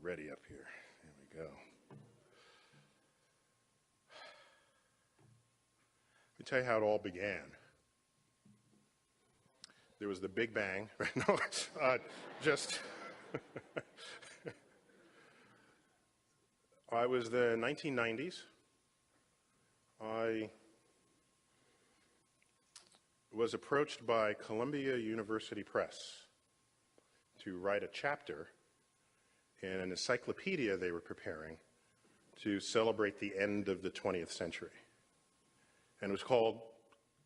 ready up here. There we go. Let me tell you how it all began. There was the Big Bang. No, I was the 1990s. I was approached by Columbia University Press to write a chapter in an encyclopedia they were preparing to celebrate the end of the 20th century. And it was called,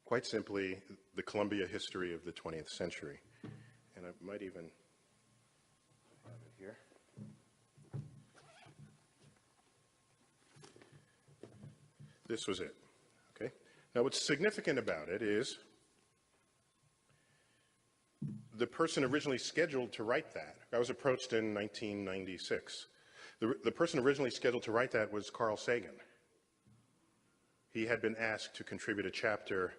quite simply, The Columbia History of the 20th Century. And I might even have it here. This was it. Okay. Now what's significant about it is the person originally scheduled to write that, I was approached in 1996. The person originally scheduled to write that was Carl Sagan. He had been asked to contribute a chapter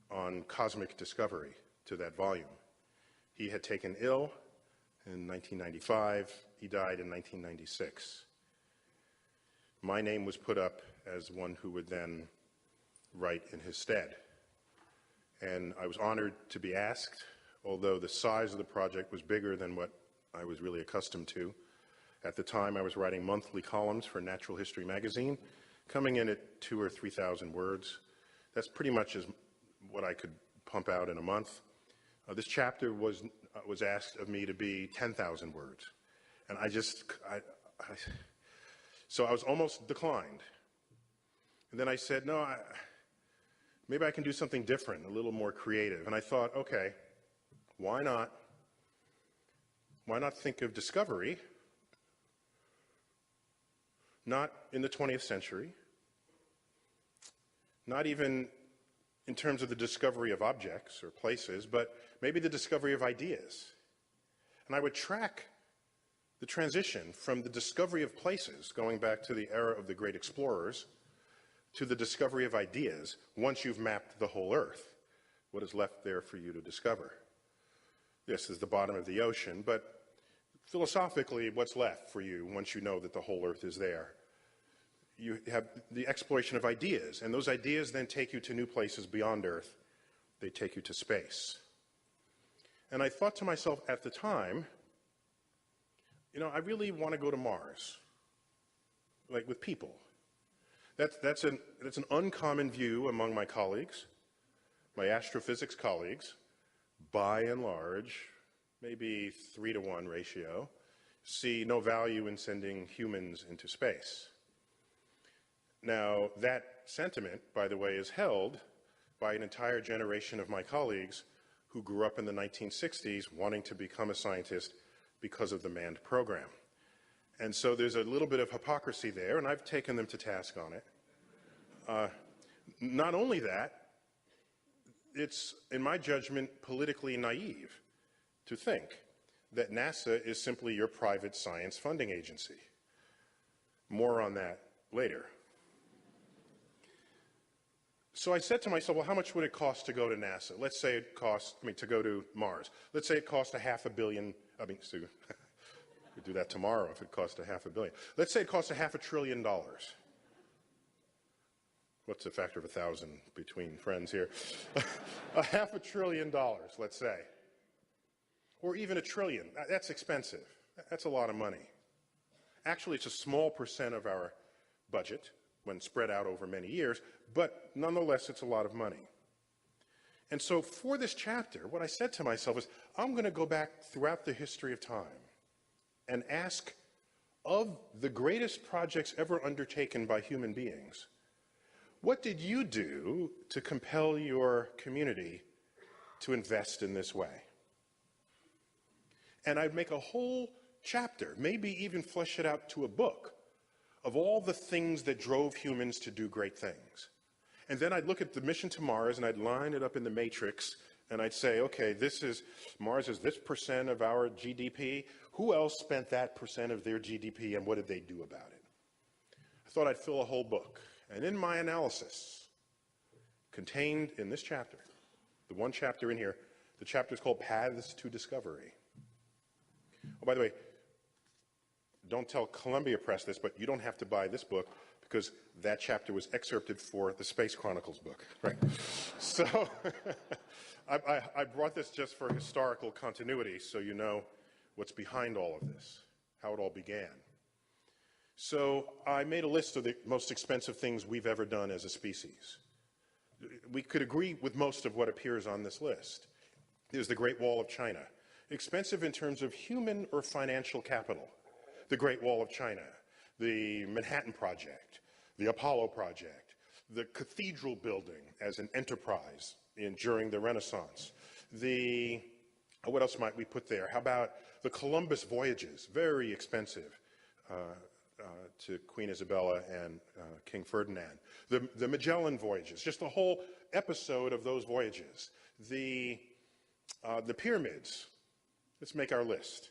on cosmic discovery to that volume. He had taken ill in 1995. He died in 1996. My name was put up as one who would then write in his stead. And I was honored to be asked, although the size of the project was bigger than what I was really accustomed to. At the time, I was writing monthly columns for Natural History magazine, coming in at 2,000 or 3,000 words. That's pretty much as what I could pump out in a month. This chapter was asked of me to be 10,000 words. And so I was almost declined. And then I said, no, maybe I can do something different, a little more creative. And I thought, okay, why not think of discovery, not in the 20th century, not even in terms of the discovery of objects or places, but maybe the discovery of ideas. And I would track the transition from the discovery of places, going back to the era of the great explorers, to the discovery of ideas. Once you've mapped the whole Earth, what is left there for you to discover? This is the bottom of the ocean, but philosophically, what's left for you once you know that the whole Earth is there? You have the exploration of ideas, and those ideas then take you to new places beyond Earth. They take you to space. And I thought to myself at the time, you know, I really want to go to Mars, like with people. That's an uncommon view among my colleagues, my astrophysics colleagues, by and large, maybe 3-to-1 ratio, see no value in sending humans into space. Now, that sentiment, by the way, is held by an entire generation of my colleagues who grew up in the 1960s wanting to become a scientist because of the manned program. And so there's a little bit of hypocrisy there, and I've taken them to task on it. Not only that, it's, in my judgment, politically naive to think that NASA is simply your private science funding agency. More on that later. So I said to myself, well, how much would it cost to go to NASA? Let's say it cost, to go to Mars. Let's say it cost $500 million. So we'd do that tomorrow if it cost $500 million. Let's say it cost $500 billion. What's the factor of 1,000 between friends here? $500 billion, let's say. Or even $1 trillion. That's expensive. That's a lot of money. Actually, it's a small percent of our budget when spread out over many years, but nonetheless, it's a lot of money. And so for this chapter, what I said to myself is, I'm going to go back throughout the history of time and ask, of the greatest projects ever undertaken by human beings, what did you do to compel your community to invest in this way? And I'd make a whole chapter, maybe even flesh it out to a book, of all the things that drove humans to do great things. And then I'd look at the mission to Mars and I'd line it up in the matrix and I'd say, okay, Mars is this percent of our GDP. Who else spent that percent of their GDP and what did they do about it? I thought I'd fill a whole book. And in my analysis, contained in this chapter, the one chapter in here, the chapter is called Paths to Discovery. Oh, by the way, don't tell Columbia Press this, but you don't have to buy this book because that chapter was excerpted for the Space Chronicles book, right? So I brought this just for historical continuity so you know what's behind all of this, how it all began. So I made a list of the most expensive things we've ever done as a species. We could agree with most of what appears on this list. There's the Great Wall of China, expensive in terms of human or financial capital. The Great Wall of China, the Manhattan Project, the Apollo Project, the cathedral building as an enterprise during the Renaissance. What else might we put there? How about the Columbus voyages, very expensive to Queen Isabella and King Ferdinand. The Magellan voyages, just a whole episode of those voyages. The pyramids, let's make our list.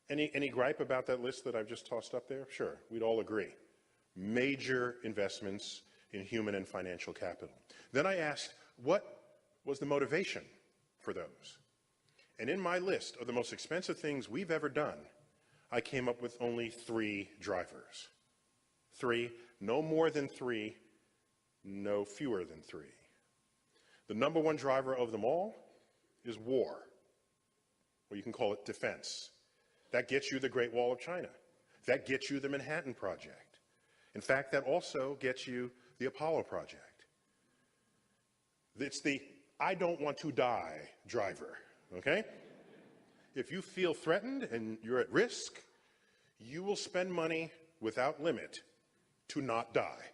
Any gripe about that list that I've just tossed up there? Sure, we'd all agree. Major investments in human and financial capital. Then I asked, what was the motivation for those? And in my list of the most expensive things we've ever done, I came up with only 3 drivers. 3, no more than 3, no fewer than 3. The number one driver of them all is war, or you can call it defense. That gets you the Great Wall of China. That gets you the Manhattan Project. In fact, that also gets you the Apollo Project. It's the I don't want to die driver, okay? If you feel threatened and you're at risk, you will spend money without limit to not die.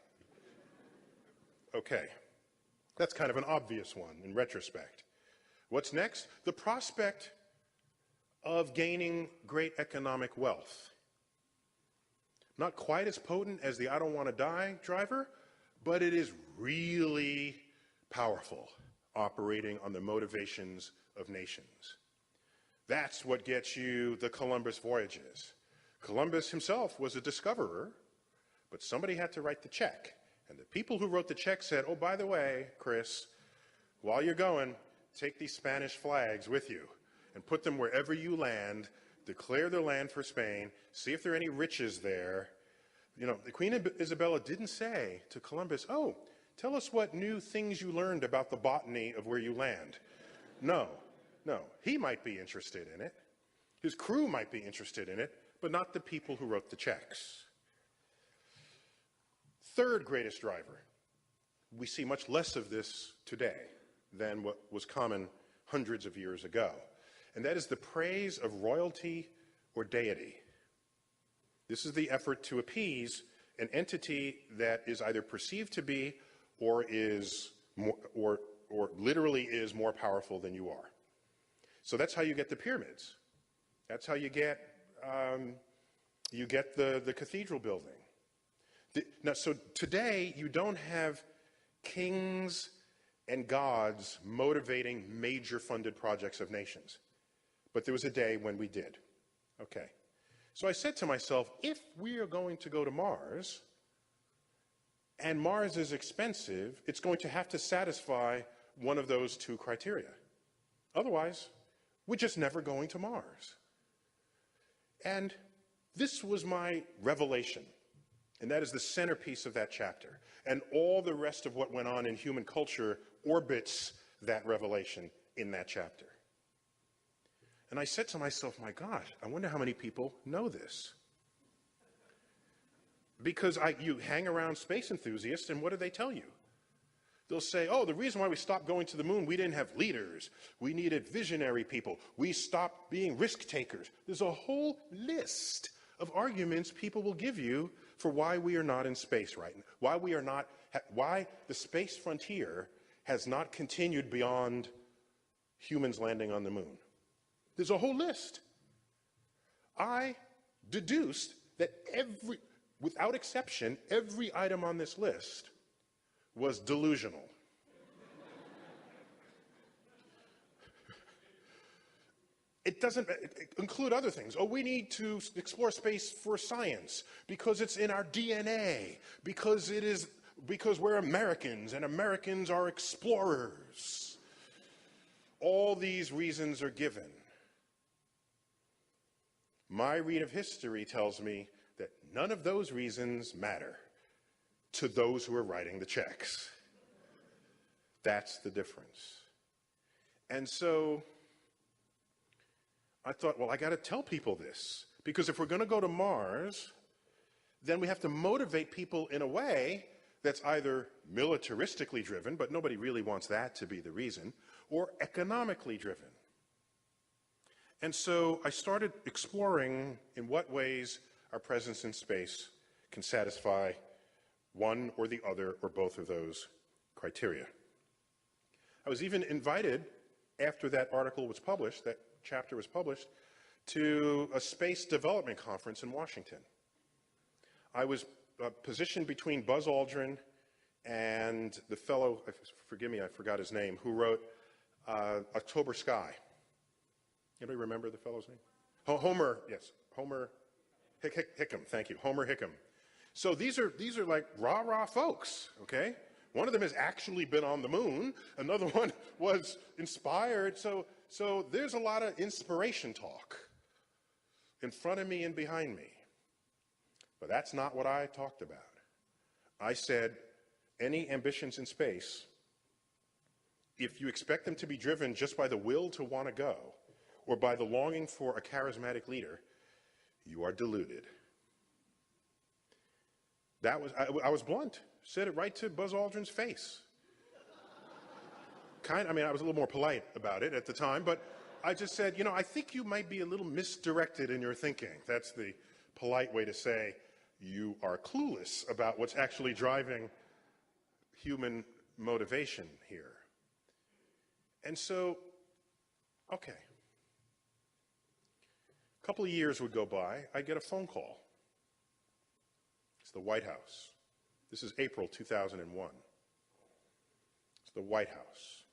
Okay, that's kind of an obvious one in retrospect. What's next? The prospect of gaining great economic wealth. Not quite as potent as the I don't want to die driver, but it is really powerful, operating on the motivations of nations. That's what gets you the Columbus voyages. Columbus himself was a discoverer, but somebody had to write the check. And the people who wrote the check said, oh, by the way, Chris, while you're going, take these Spanish flags with you and put them wherever you land, declare the land for Spain, see if there are any riches there. You know, the Queen Isabella didn't say to Columbus, oh, tell us what new things you learned about the botany of where you land. No. He might be interested in it. His crew might be interested in it, but not the people who wrote the checks. Third greatest driver. We see much less of this today than what was common hundreds of years ago. And that is the praise of royalty or deity. This is the effort to appease an entity that is either perceived to be or is more, or literally is more powerful than you are. So that's how you get the pyramids. That's how you get the cathedral building. So today you don't have kings and gods motivating major funded projects of nations. But there was a day when we did. Okay. So I said to myself, if we are going to go to Mars, and Mars is expensive, it's going to have to satisfy one of those 2 criteria. Otherwise, we're just never going to Mars. And this was my revelation. And that is the centerpiece of that chapter. And all the rest of what went on in human culture orbits that revelation in that chapter. And I said to myself, my God, I wonder how many people know this. Because you hang around space enthusiasts, and what do they tell you? They'll say, oh, the reason why we stopped going to the moon, we didn't have leaders. We needed visionary people. We stopped being risk takers. There's a whole list of arguments people will give you for why we are not in space right now, why the space frontier has not continued beyond humans landing on the moon. There's a whole list. I deduced that without exception, every item on this list was delusional. It doesn't include other things. Oh, we need to explore space for science because it's in our DNA, because we're Americans and Americans are explorers. All these reasons are given. My read of history tells me that none of those reasons matter to those who are writing the checks. That's the difference. And so I thought, well, I got to tell people this, because if we're going to go to Mars, then we have to motivate people in a way that's either militaristically driven, but nobody really wants that to be the reason, or economically driven. And so I started exploring in what ways our presence in space can satisfy one or the other or both of those criteria. I was even invited, after that article was published, that chapter was published, to a space development conference in Washington. I was positioned between Buzz Aldrin and the fellow, forgive me, I forgot his name, who wrote October Sky. Anybody remember the fellow's name? Homer, yes, Homer Hickam, thank you, Homer Hickam. So these are like rah-rah folks, okay? One of them has actually been on the moon. Another one was inspired. So there's a lot of inspiration talk in front of me and behind me. But that's not what I talked about. I said, any ambitions in space, if you expect them to be driven just by the will to want to go, or by the longing for a charismatic leader, you are deluded. I was blunt, said it right to Buzz Aldrin's face. I was a little more polite about it at the time, but I just said, I think you might be a little misdirected in your thinking. That's the polite way to say you are clueless about what's actually driving human motivation here. And so, okay. A couple of years would go by, I get a phone call. It's the White House. This is April 2001. It's the White House.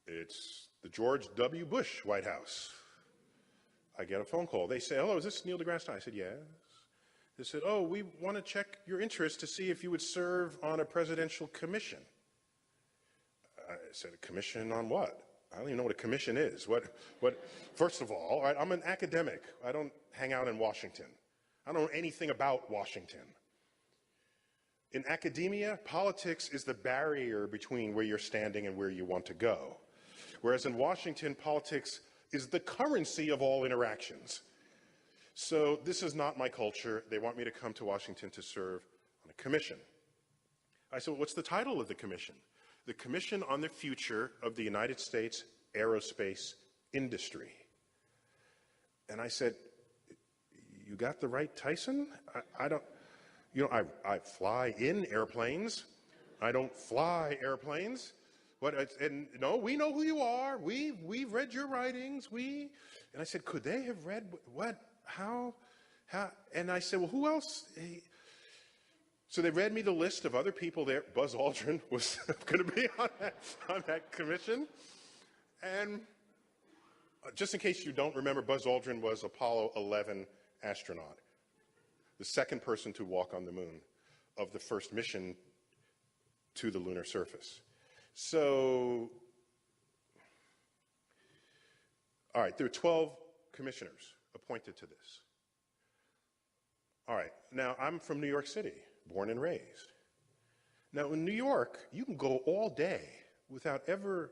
It's the George W. Bush White House. I get a phone call. They say, hello, is this Neil deGrasse Tyson? I said, yes. They said, oh, we want to check your interest to see if you would serve on a presidential commission. I said, a commission on what? I don't even know what a commission is. First of all, I'm an academic. I don't hang out in Washington. I don't know anything about Washington. In academia, politics is the barrier between where you're standing and where you want to go. Whereas in Washington, politics is the currency of all interactions. So this is not my culture. They want me to come to Washington to serve on a commission. I said, well, what's the title of the commission? The Commission on the Future of the United States Aerospace Industry. And I said, you got the right Tyson? I don't, I fly in airplanes. I don't fly airplanes. And no, we know who you are. We've read your writings. And I said, could they have read what, how? And I said, well, who else? So they read me the list of other people there. Buzz Aldrin was going to be on that commission. And just in case you don't remember, Buzz Aldrin was Apollo 11 astronaut, the second person to walk on the moon of the first mission to the lunar surface. So, all right, there are 12 commissioners appointed to this. All right, now I'm from New York City, born and raised. Now in New York, you can go all day without ever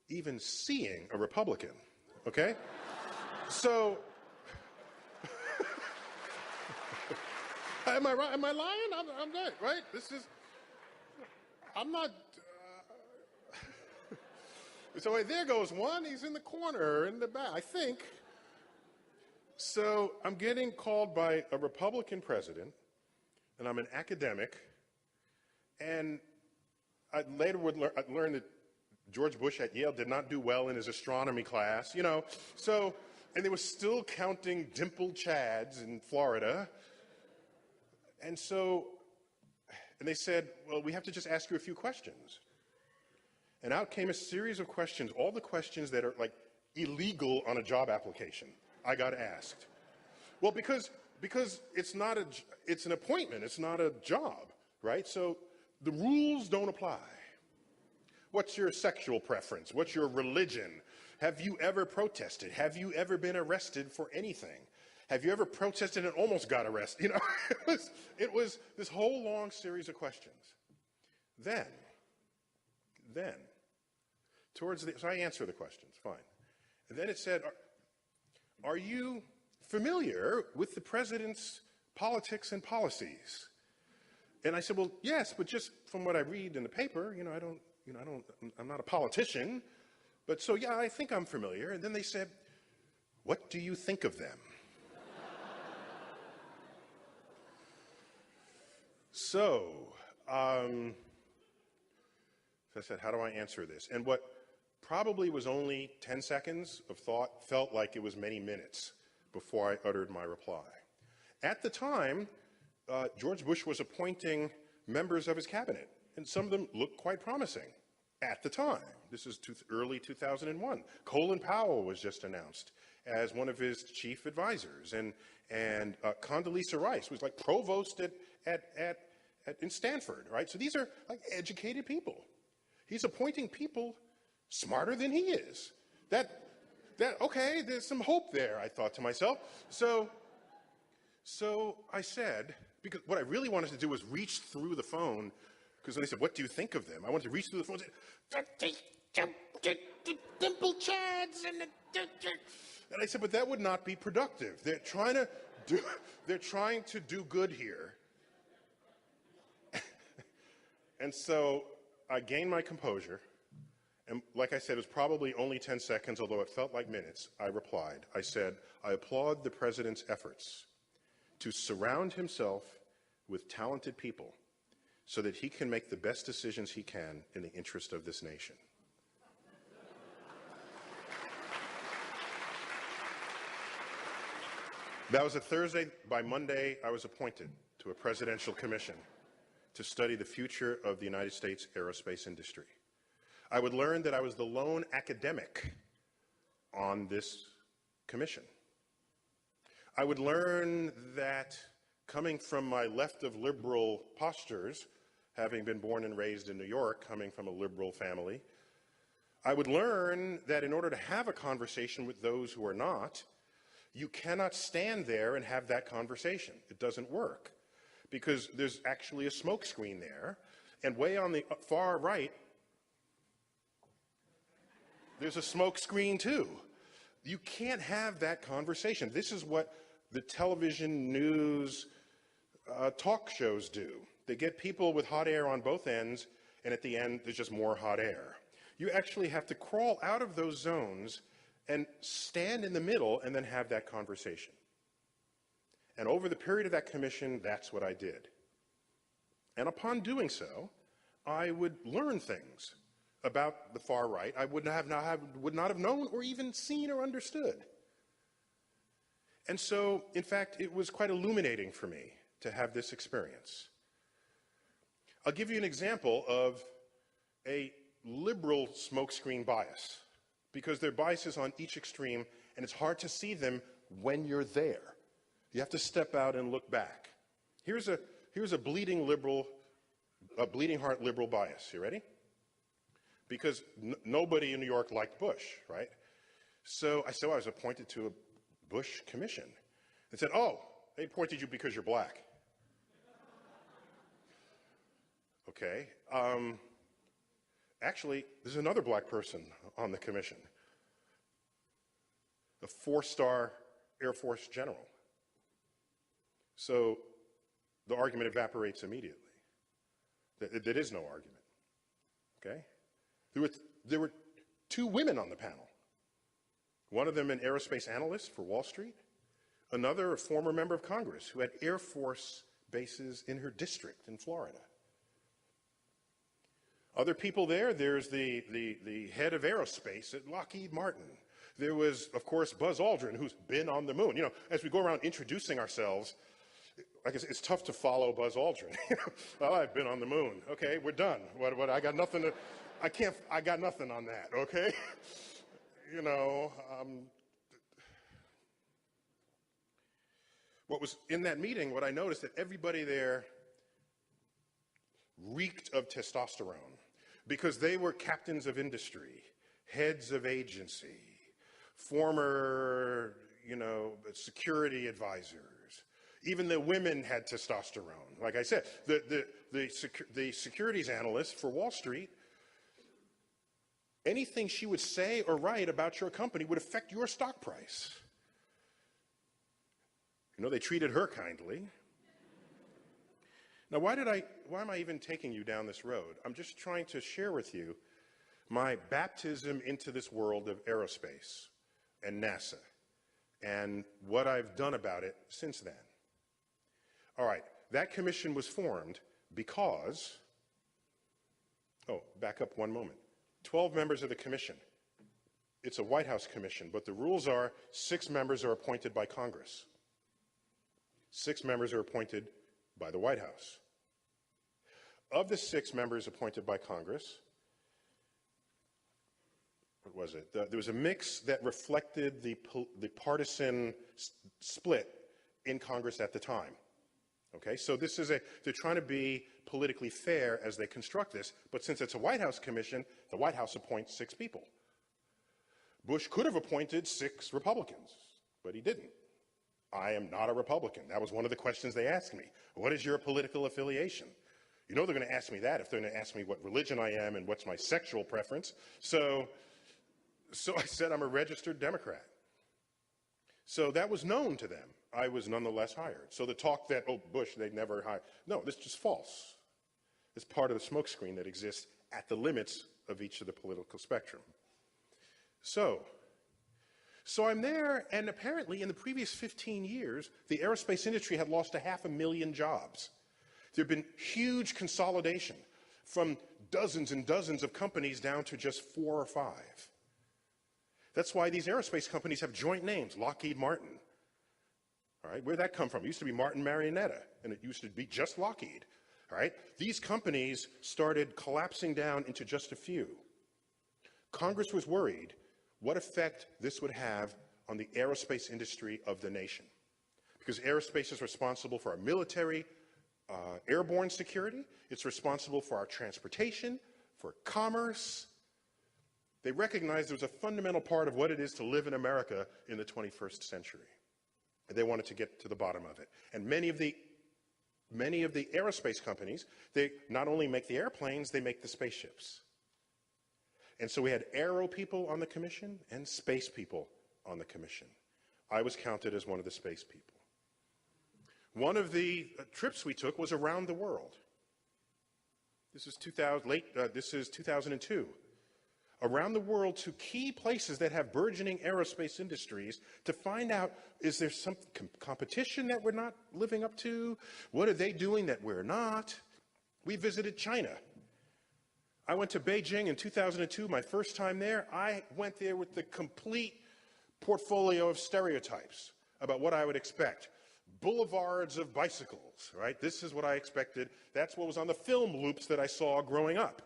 even seeing a Republican, okay? So, am I right? Am I lying? I'm not, right? I'm not, so there goes one, he's in the corner, in the back, I think. So I'm getting called by a Republican president, and I'm an academic, and I later would learn that George Bush at Yale did not do well in his astronomy class, so, and they were still counting dimpled chads in Florida. And so, and they said, well, we have to just ask you a few questions. And out came a series of questions, all the questions that are like illegal on a job application. I got asked. Well, because it's an appointment, it's not a job, right? So the rules don't apply. What's your sexual preference? What's your religion? Have you ever protested? Have you ever been arrested for anything? Have you ever protested and almost got arrested? You know, it was this whole long series of questions. Then, so I answer the questions, fine. And then it said, are you familiar with the president's politics and policies? And I said, well, yes, but just from what I read in the paper, I'm not a politician, but so yeah, I think I'm familiar. And then they said, what do you think of them? So I said, how do I answer this? And what probably was only 10 seconds of thought felt like it was many minutes before I uttered my reply. At the time, George Bush was appointing members of his cabinet, and some of them looked quite promising at the time. This is early 2001. Colin Powell was just announced as one of his chief advisors, and Condoleezza Rice was like provost in Stanford, right? So these are like educated people. He's appointing people smarter than he is. Okay, there's some hope there, I thought to myself. So I said, because what I really wanted to do was reach through the phone, because when they said, what do you think of them? I wanted to reach through the phone and say, the dimple chads and I said, but that would not be productive. They're trying to do good here. And so I gained my composure. And like I said, it was probably only 10 seconds, although it felt like minutes. I replied. I said, I applaud the president's efforts to surround himself with talented people so that he can make the best decisions he can in the interest of this nation. That was a Thursday. By Monday, I was appointed to a presidential commission to study the future of the United States aerospace industry. I would learn that I was the lone academic on this commission. I would learn that coming from my left of liberal postures, having been born and raised in New York, coming from a liberal family, I would learn that in order to have a conversation with those who are not, you cannot stand there and have that conversation. It doesn't work, because there's actually a smoke screen there, and way on the far right, there's a smoke screen too. You can't have that conversation. This is what the television news talk shows do. They get people with hot air on both ends, and at the end, there's just more hot air. You actually have to crawl out of those zones and stand in the middle and then have that conversation. And over the period of that commission, that's what I did. And upon doing so, I would learn things about the far right I would not have known or even seen or understood. And so, in fact, it was quite illuminating for me to have this experience. I'll give you an example of a liberal smokescreen bias, because there are biases on each extreme, and it's hard to see them when you're there. You have to step out and look back. Here's a bleeding heart liberal bias. You ready? Because nobody in New York liked Bush, right? So I said, well, I was appointed to a Bush commission. They said, oh, they appointed you because you're black. Okay. Actually, there's another black person on the commission, a 4-star Air Force general. So the argument evaporates immediately. There is no argument. Okay? There were 2 women on the panel. One of them an aerospace analyst for Wall Street, another a former member of Congress who had Air Force bases in her district in Florida. Other people there's the head of aerospace at Lockheed Martin. There was, of course, Buzz Aldrin, who's been on the moon. You know, as we go around introducing ourselves, I guess it's tough to follow Buzz Aldrin. Well, I've been on the moon. Okay, we're done. What? I got nothing to. I got nothing on that. Okay, you know. What was in that meeting? What I noticed that everybody there reeked of testosterone. because they were captains of industry, heads of agency, former, security advisors. Even the women had testosterone. Like I said, the securities analyst for Wall Street, anything she would say or write about your company would affect your stock price. They treated her kindly. Now, why am I even taking you down this road? I'm just trying to share with you my baptism into this world of aerospace and NASA and what I've done about it since then. All right, that commission was formed because, back up one moment. 12 members of the commission. It's a White House commission, but the rules are 6 members are appointed by Congress. 6 members are appointed by the White House. Of the 6 members appointed by Congress, what was it? There was a mix that reflected the partisan split in Congress at the time. Okay, so they're trying to be politically fair as they construct this, but since it's a White House commission, the White House appoints 6 people. Bush could have appointed 6 Republicans, but he didn't. I am not a Republican. That was one of the questions they asked me. What is your political affiliation? They're going to ask me that if they're going to ask me what religion I am and what's my sexual preference. So I said I'm a registered Democrat. So that was known to them. I was nonetheless hired. So the talk that, Bush, they'd never hire. No, this is just false. It's part of the smokescreen that exists at the limits of each of the political spectrum. So I'm there, and apparently in the previous 15 years, the aerospace industry had lost 500,000 jobs. There have been huge consolidation from dozens and dozens of companies down to just 4 or 5. That's why these aerospace companies have joint names, Lockheed Martin. All right, where'd that come from? It used to be Martin Marietta, and it used to be just Lockheed. All right, these companies started collapsing down into just a few. Congress was worried what effect this would have on the aerospace industry of the nation. Because aerospace is responsible for our military, airborne security. It's responsible for our transportation, for commerce. They recognized it was a fundamental part of what it is to live in America in the 21st century. They wanted to get to the bottom of it. And many of the aerospace companies, they not only make the airplanes, they make the spaceships. And so we had aero people on the commission and space people on the commission. I was counted as one of the space people. One of the trips we took was around the world. This is 2002. Around the world to key places that have burgeoning aerospace industries to find out, is there some competition that we're not living up to? What are they doing that we're not? We visited China. I went to Beijing in 2002, my first time there. I went there with the complete portfolio of stereotypes about what I would expect. Boulevards of bicycles, right? This is what I expected. That's what was on the film loops that I saw growing up.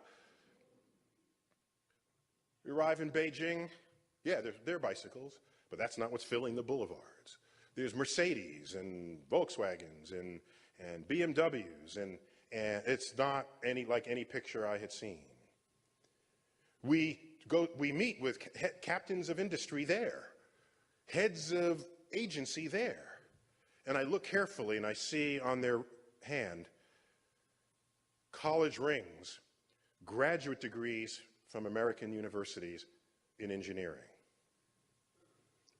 We arrive in Beijing, yeah, there are bicycles, but that's not what's filling the boulevards. There's Mercedes and Volkswagens and BMWs, and it's not like any picture I had seen. We meet with captains of industry there, heads of agency there, and I look carefully and I see on their hand college rings, graduate degrees from American universities in engineering.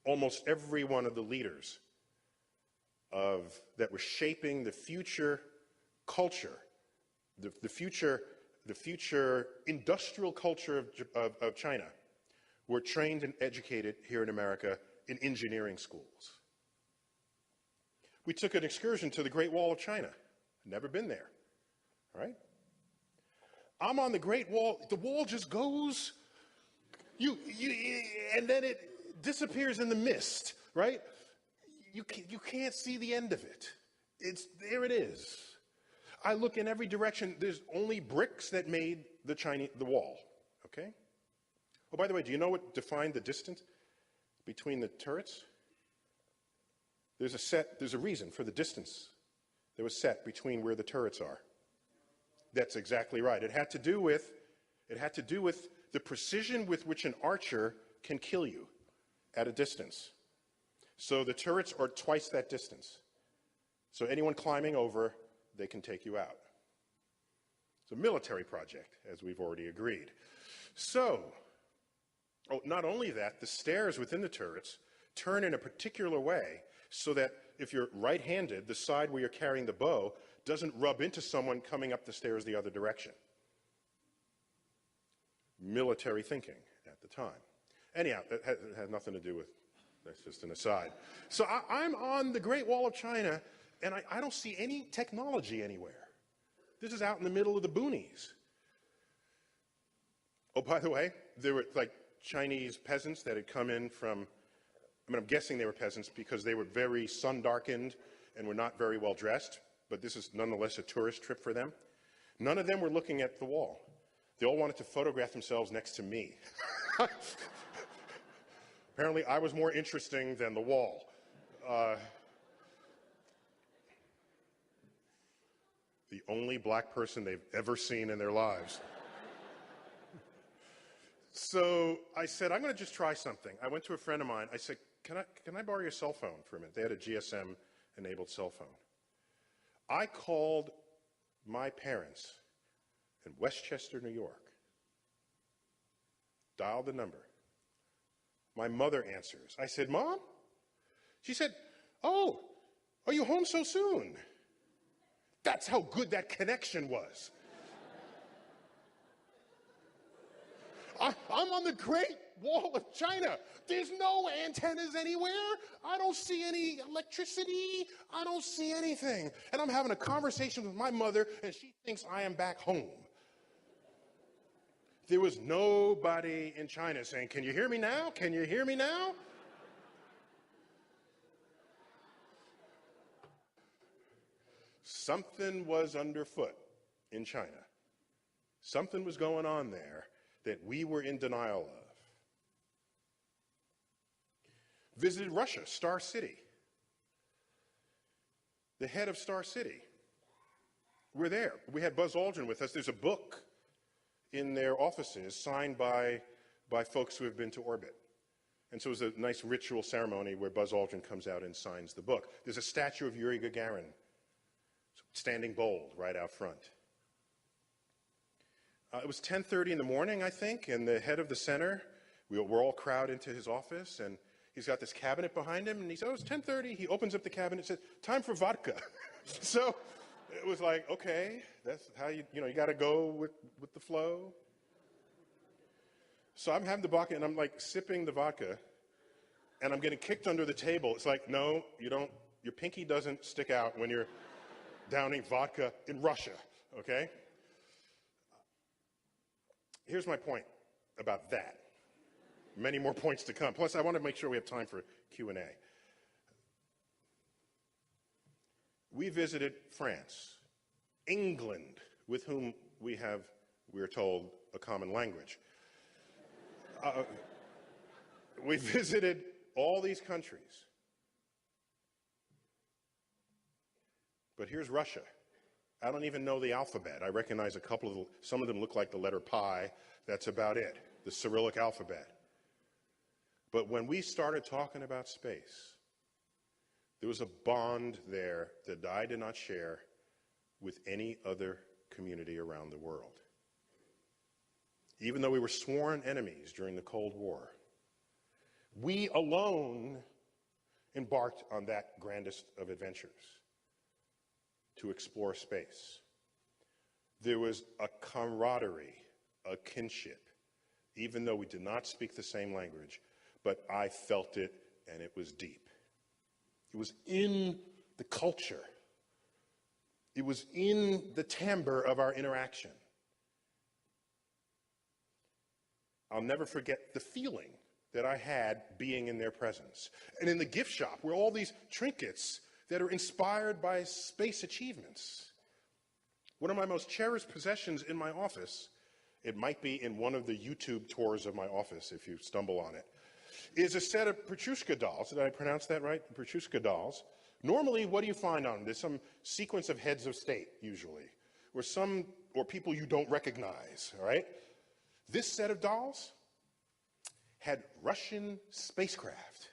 Almost every one of the leaders that were shaping the future culture, the future industrial culture of China, were trained and educated here in America in engineering schools. We took an excursion to the Great Wall of China. Never been there, all right? I'm on the Great Wall. The wall just goes, and then it disappears in the mist, right? You can't see the end of it. There it is. I look in every direction. There's only bricks that made the wall, okay? Oh, by the way, do you know what defined the distance between the turrets? There's a reason for the distance that was set between where the turrets are. That's exactly right. It had to do with It had to do with the precision with which an archer can kill you at a distance. So the turrets are twice that distance. So anyone climbing over, they can take you out. It's a military project, as we've already agreed. So, not only that, the stairs within the turrets turn in a particular way so that if you're right-handed, the side where you're carrying the bow doesn't rub into someone coming up the stairs the other direction. Military thinking at the time. Anyhow, that has nothing to do with, that's just an aside. So I'm on the Great Wall of China, and I don't see any technology anywhere. This is out in the middle of the boonies. Oh, by the way, there were like Chinese peasants that had come in from, I mean, I'm guessing they were peasants because they were very sun-darkened and were not very well dressed, but this is nonetheless a tourist trip for them. None of them were looking at the wall. They all wanted to photograph themselves next to me. Apparently, I was more interesting than the wall. The only black person they've ever seen in their lives. So I said, I'm going to just try something. I went to a friend of mine. I said, can I borrow your cell phone for a minute? They had a GSM-enabled cell phone. I called my parents in Westchester, New York. Dialed the number. My mother answers. I said, Mom? She said, oh, are you home so soon? That's how good that connection was. I'm on the Great Wall of China. There's no antennas anywhere. I don't see any electricity. I don't see anything. And I'm having a conversation with my mother, and she thinks I am back home. There was nobody in China saying, can you hear me now? Can you hear me now? Something was underfoot in China. Something was going on there that we were in denial of. Visited Russia, Star City. The head of Star City. We're there. We had Buzz Aldrin with us. There's a book in their offices signed by folks who have been to orbit. And so it was a nice ritual ceremony where Buzz Aldrin comes out and signs the book. There's a statue of Yuri Gagarin standing bold right out front. It was 10:30 in the morning, I think, and the head of the center, we're all crowded into his office, and he's got this cabinet behind him, and he says, oh, it's 10:30. He opens up the cabinet and says, time for vodka. So it was like, okay, that's how you got to go with the flow. So I'm having the vodka, and I'm like sipping the vodka, and I'm getting kicked under the table. It's like, no, you don't, your pinky doesn't stick out when you're downing vodka in Russia, okay? Here's my point about that. Many more points to come. Plus, I want to make sure we have time for Q&A. We visited France, England, with whom we're told, a common language. We visited all these countries. But here's Russia. I don't even know the alphabet. I recognize some of them look like the letter pi. That's about it, the Cyrillic alphabet. But when we started talking about space, there was a bond there that I did not share with any other community around the world. Even though we were sworn enemies during the Cold War, we alone embarked on that grandest of adventures, to explore space. There was a camaraderie, a kinship, even though we did not speak the same language, but I felt it, and it was deep. It was in the culture. It was in the timbre of our interaction. I'll never forget the feeling that I had being in their presence. And in the gift shop, where all these trinkets that are inspired by space achievements. One of my most cherished possessions in my office, it might be in one of the YouTube tours of my office if you stumble on it, is a set of Petrushka dolls. Did I pronounce that right? Petrushka dolls. Normally, what do you find on them? There's some sequence of heads of state, usually, or people you don't recognize, all right? This set of dolls had Russian spacecraft,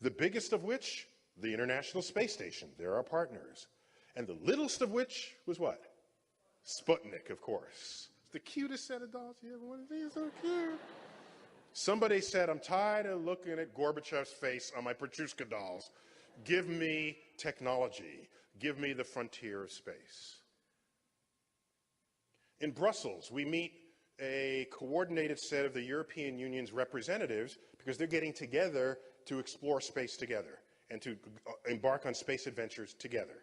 the biggest of which, the International Space Station. They're our partners. And the littlest of which was what? Sputnik, of course. It's the cutest set of dolls you ever want to see. So cute. Somebody said, I'm tired of looking at Gorbachev's face on my Petrushka dolls. Give me technology. Give me the frontier of space. In Brussels, we meet a coordinated set of the European Union's representatives because they're getting together to explore space together and to embark on space adventures together.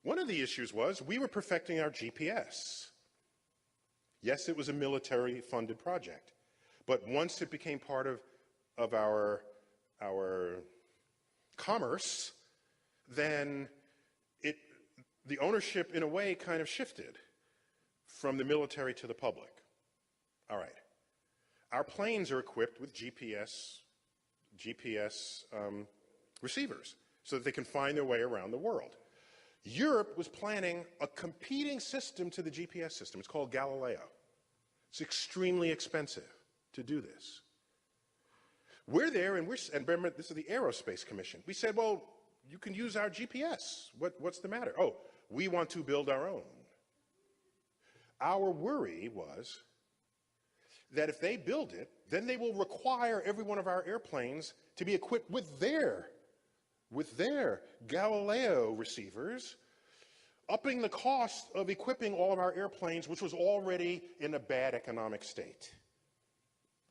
One of the issues was we were perfecting our GPS. Yes, it was a military-funded project, but once it became part of our commerce, then the ownership, in a way, kind of shifted from the military to the public. All right. Our planes are equipped with GPS receivers so that they can find their way around the world. Europe was planning a competing system to the GPS system. It's called Galileo. It's extremely expensive to do this. We're there, and remember, this is the Aerospace Commission. We said, well, you can use our GPS. What's the matter? Oh, we want to build our own. Our worry was that if they build it, then they will require every one of our airplanes to be equipped with their Galileo receivers, upping the cost of equipping all of our airplanes, which was already in a bad economic state.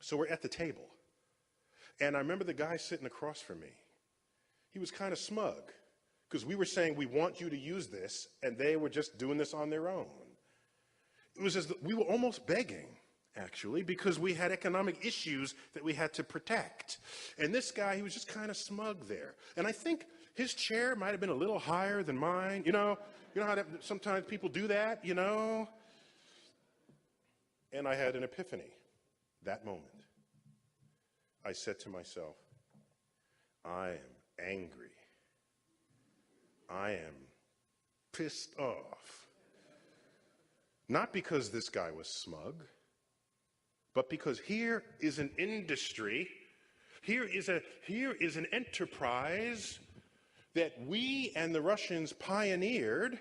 So we're at the table. And I remember the guy sitting across from me. He was kind of smug because we were saying, we want you to use this, and they were just doing this on their own. It was as though we were almost begging, actually, because we had economic issues that we had to protect. And this guy, he was just kind of smug there. And I think his chair might have been a little higher than mine. You know how sometimes people do that, you know? And I had an epiphany that moment. I said to myself, I am angry. I am pissed off. Not because this guy was smug, but because here is an industry, here is an enterprise that we and the Russians pioneered,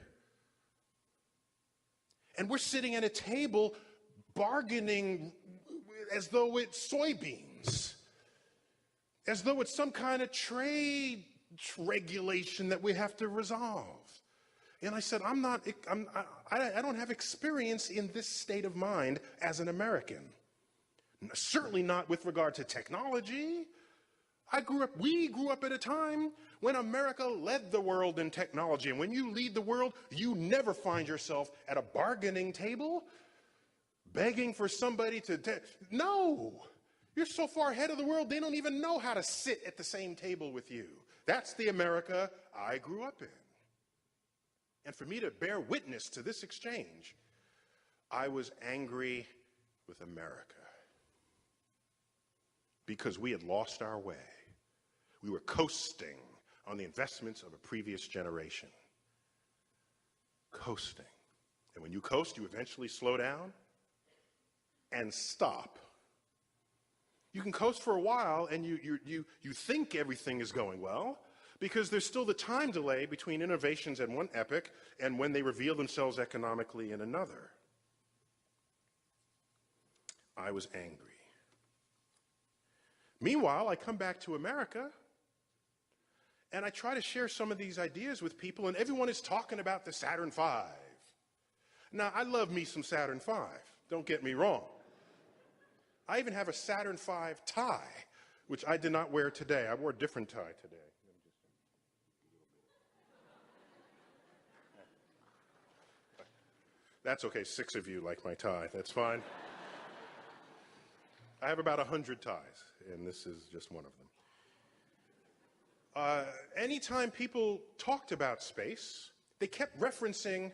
and we're sitting at a table bargaining as though it's soybeans, as though it's some kind of trade regulation that we have to resolve. And I said, I don't have experience in this state of mind as an American. Certainly not with regard to technology. We grew up at a time when America led the world in technology. And when you lead the world, you never find yourself at a bargaining table begging for somebody no! You're so far ahead of the world, they don't even know how to sit at the same table with you. That's the America I grew up in. And for me to bear witness to this exchange, I was angry with America because we had lost our way. We were coasting on the investments of a previous generation. Coasting. And when you coast, you eventually slow down and stop. You can coast for a while and you think everything is going well, because there's still the time delay between innovations in one epoch and when they reveal themselves economically in another. I was angry. Meanwhile, I come back to America and I try to share some of these ideas with people, and everyone is talking about the Saturn V. Now, I love me some Saturn V, don't get me wrong. I even have a Saturn V tie, which I did not wear today. I wore a different tie today. That's okay, 6 of you like my tie, that's fine. I have about 100 ties, and this is just one of them. Anytime people talked about space, they kept referencing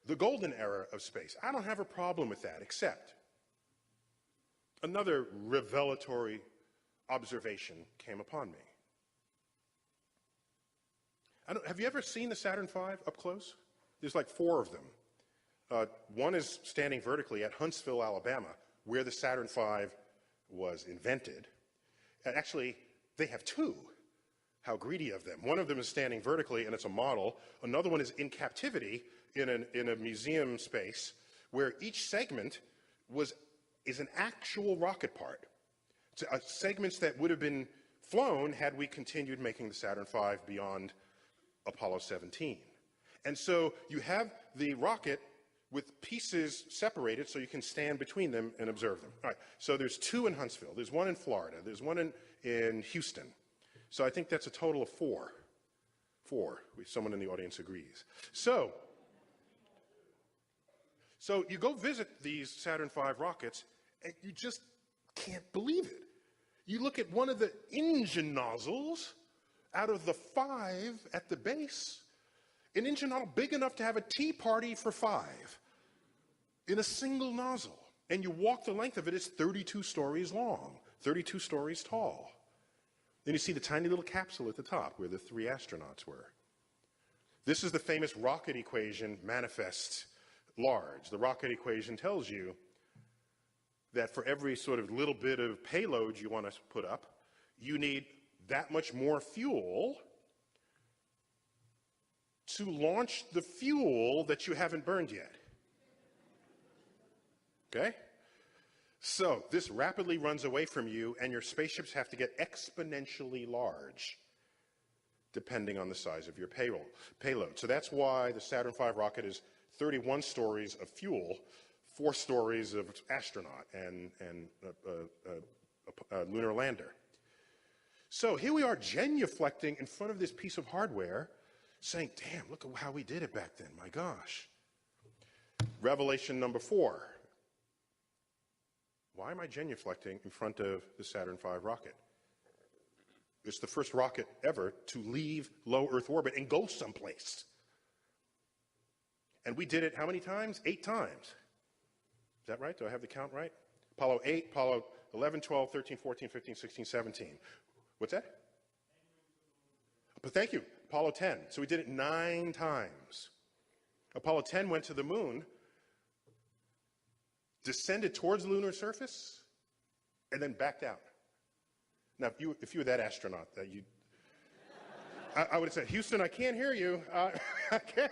the golden era of space. I don't have a problem with that, except another revelatory observation came upon me. Have you ever seen the Saturn V up close? There's like 4 of them. One is standing vertically at Huntsville, Alabama, where the Saturn V was invented. And actually, they have two. How greedy of them. One of them is standing vertically, and it's a model. Another one is in captivity in a museum space, where each segment is an actual rocket part. Segments that would have been flown had we continued making the Saturn V beyond Apollo 17. And so you have the rocket with pieces separated so you can stand between them and observe them. All right, so there's two in Huntsville. There's one in Florida. There's one in Houston. So I think that's a total of four. Someone in the audience agrees. So you go visit these Saturn V rockets, and you just can't believe it. You look at one of the engine nozzles out of the 5 at the base, an engine nozzle big enough to have a tea party for 5 in a single nozzle. And you walk the length of it, it's 32 stories long, 32 stories tall. Then you see the tiny little capsule at the top where the 3 astronauts were. This is the famous rocket equation manifest large. The rocket equation tells you that for every sort of little bit of payload you want to put up, you need that much more fuel to launch the fuel that you haven't burned yet. Okay? So this rapidly runs away from you, and your spaceships have to get exponentially large depending on the size of your payload. So that's why the Saturn V rocket is 31 stories of fuel, 4 stories of astronaut and a lunar lander. So here we are genuflecting in front of this piece of hardware saying, damn, look at how we did it back then, my gosh. Revelation number 4. Why am I genuflecting in front of the Saturn V rocket? It's the first rocket ever to leave low Earth orbit and go someplace. And we did it how many times? 8 times. Is that right? Do I have the count right? Apollo 8, Apollo 11, 12, 13, 14, 15, 16, 17. What's that? But thank you. Apollo 10. So we did it 9 times. Apollo 10 went to the moon, descended towards the lunar surface, and then backed out. Now, if you were that astronaut, I would have said, Houston, I can't hear you. I can't.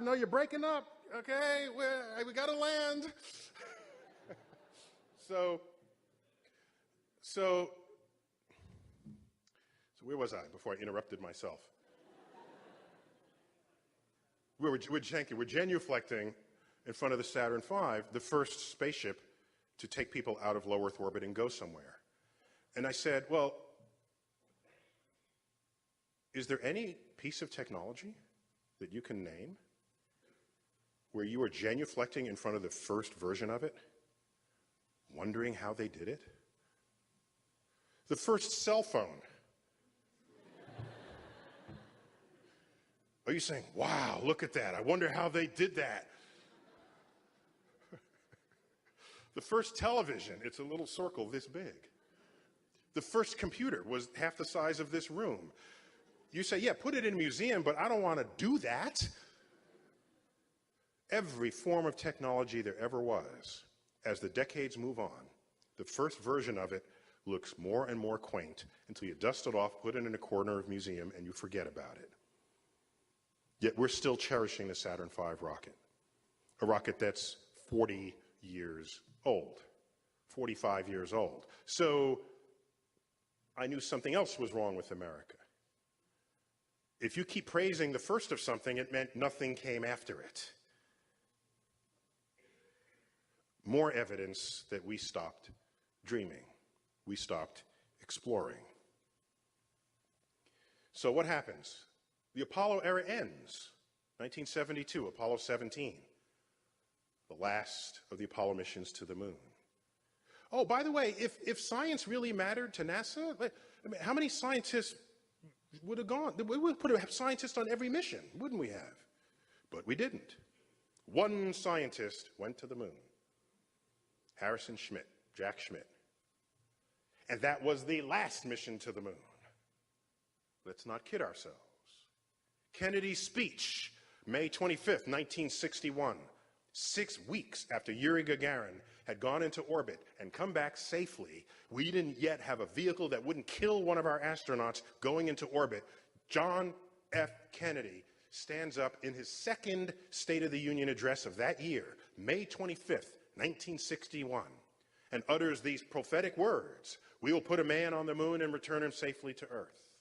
No, you're breaking up. Okay, we got to land. So where was I before I interrupted myself? We're genuflecting in front of the Saturn V, the first spaceship to take people out of low Earth orbit and go somewhere. And I said, well, is there any piece of technology that you can name where you were genuflecting in front of the first version of it, wondering how they did it? The first cell phone. Are you saying, wow, look at that. I wonder how they did that. The first television, it's a little circle this big. The first computer was half the size of this room. You say, yeah, put it in a museum, but I don't want to do that. Every form of technology there ever was, as the decades move on, the first version of it looks more and more quaint until you dust it off, put it in a corner of a museum, and you forget about it. Yet we're still cherishing the Saturn V rocket, a rocket that's 40 years old, 45 years old. So I knew something else was wrong with America. If you keep praising the first of something, it meant nothing came after it. More evidence that we stopped dreaming. We stopped exploring. So what happens? The Apollo era ends. 1972, Apollo 17. The last of the Apollo missions to the moon. Oh, by the way, if science really mattered to NASA, I mean, how many scientists would have gone? We would put a scientist on every mission, wouldn't we have? But we didn't. One scientist went to the moon. Harrison Schmitt, Jack Schmitt. And that was the last mission to the moon. Let's not kid ourselves. Kennedy's speech, May 25th, 1961, 6 weeks after Yuri Gagarin had gone into orbit and come back safely. We didn't yet have a vehicle that wouldn't kill one of our astronauts going into orbit. John F. Kennedy stands up in his second State of the Union address of that year, May 25th, 1961, and utters these prophetic words: "We will put a man on the moon and return him safely to Earth."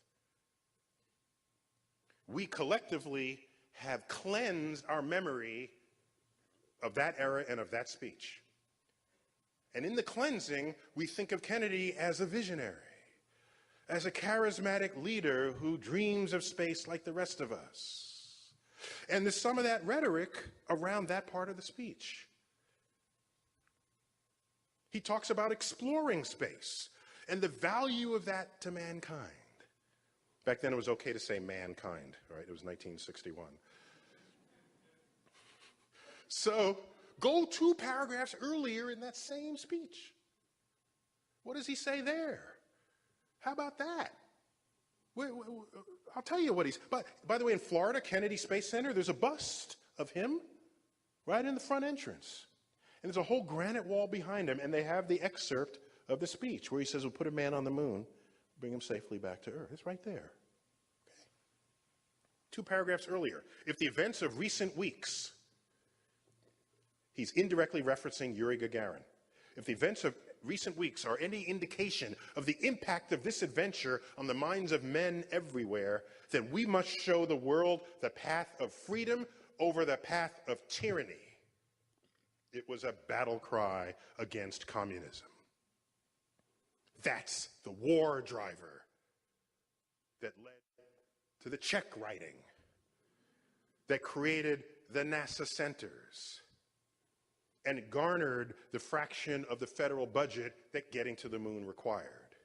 We collectively have cleansed our memory of that era and of that speech. And in the cleansing, we think of Kennedy as a visionary, as a charismatic leader who dreams of space like the rest of us. And there's some of that rhetoric around that part of the speech. He talks about exploring space and the value of that to mankind. Back then it was okay to say mankind, right? It was 1961. So go 2 paragraphs earlier in that same speech. What does he say there? How about that? I'll tell you what he's... By the way, in Florida, Kennedy Space Center, there's a bust of him right in the front entrance. And there's a whole granite wall behind him, and they have the excerpt of the speech where he says, "We'll put a man on the moon, bring him safely back to Earth." It's right there. Okay. 2 paragraphs earlier. If the events of recent weeks... He's indirectly referencing Yuri Gagarin. If the events of recent weeks are any indication of the impact of this adventure on the minds of men everywhere, then we must show the world the path of freedom over the path of tyranny. It was a battle cry against communism. That's the war driver that led to the check writing, that created the NASA centers, and it garnered the fraction of the federal budget that getting to the moon required.